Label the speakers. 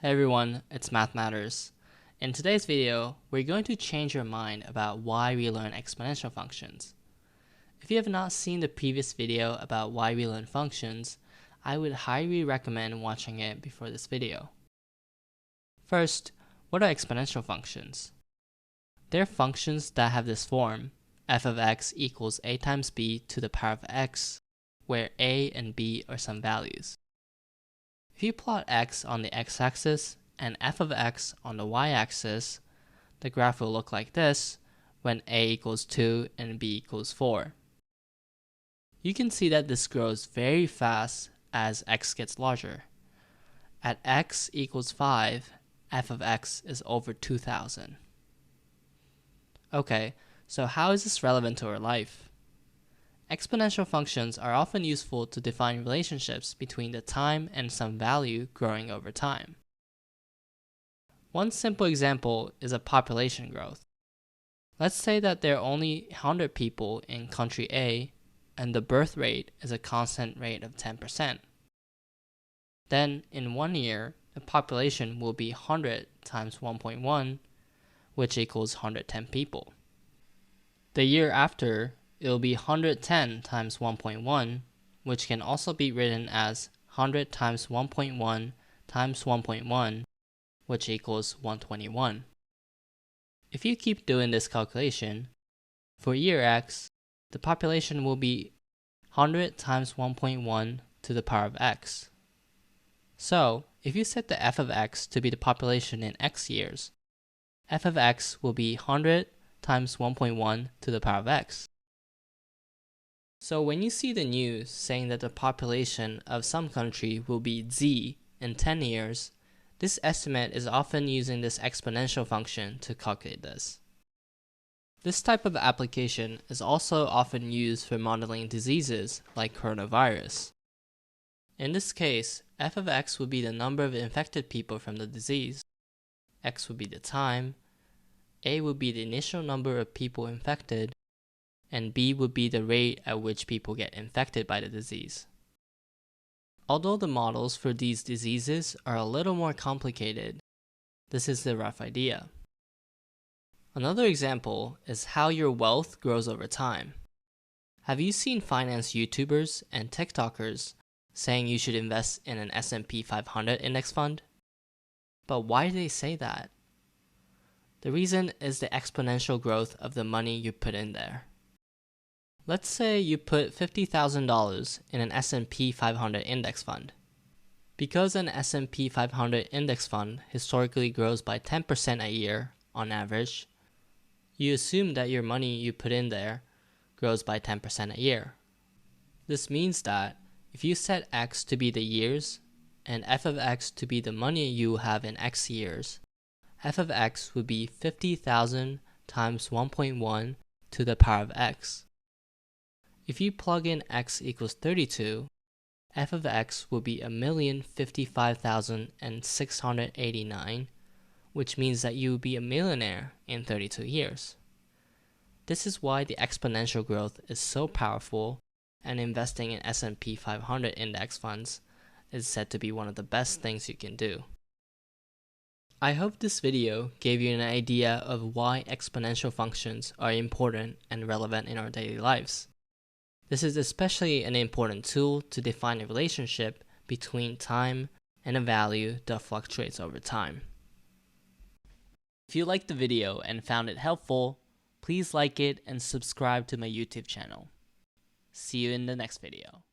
Speaker 1: Hey everyone, it's Math Matters. In today's video, we're going to change your mind about why we learn exponential functions. If you have not seen the previous video about why we learn functions, I would highly recommend watching it before this video. First, what are exponential functions? They're functions that have this form, f of x equals a times b to the power of x, where a and b are some values. If you plot x on the x-axis and f of x on the y-axis, the graph will look like this when a equals 2 and b equals 4. You can see that this grows very fast as x gets larger. At x equals 5, f of x is over 2,000. Okay, so how is this relevant to our life? Exponential functions are often useful to define relationships between the time and some value growing over time. One simple example is a population growth. Let's say that there are only 100 people in country A and the birth rate is a constant rate of 10%. Then, in 1 year, the population will be 100 times 1.1, which equals 110 people. The year after, it will be 110 times 1.1, which can also be written as 100 times 1.1 times 1.1, which equals 121. If you keep doing this calculation, for year x, the population will be 100 times 1.1 to the power of x. So, if you set the f of x to be the population in x years, f of x will be 100 times 1.1 to the power of x. So when you see the news saying that the population of some country will be z in 10 years, this estimate is often using this exponential function to calculate this. This type of application is also often used for modeling diseases like coronavirus. In this case, f of x would be the number of infected people from the disease, x would be the time, a would be the initial number of people infected, and b would be the rate at which people get infected by the disease. Although the models for these diseases are a little more complicated, this is the rough idea. Another example is how your wealth grows over time. Have you seen finance YouTubers and TikTokers saying you should invest in an S&P 500 index fund? But why do they say that? The reason is the exponential growth of the money you put in there. Let's say you put $50,000 in an S&P 500 index fund. Because an S&P 500 index fund historically grows by 10% a year on average, you assume that your money you put in there grows by 10% a year. This means that if you set x to be the years and f of x to be the money you have in x years, f of x would be 50,000 times 1.1 to the power of x. If you plug in x equals 32, f of x will be 1,055,689, which means that you will be a millionaire in 32 years. This is why the exponential growth is so powerful, and investing in S&P 500 index funds is said to be one of the best things you can do. I hope this video gave you an idea of why exponential functions are important and relevant in our daily lives. This is especially an important tool to define a relationship between time and a value that fluctuates over time. If you liked the video and found it helpful, please like it and subscribe to my YouTube channel. See you in the next video.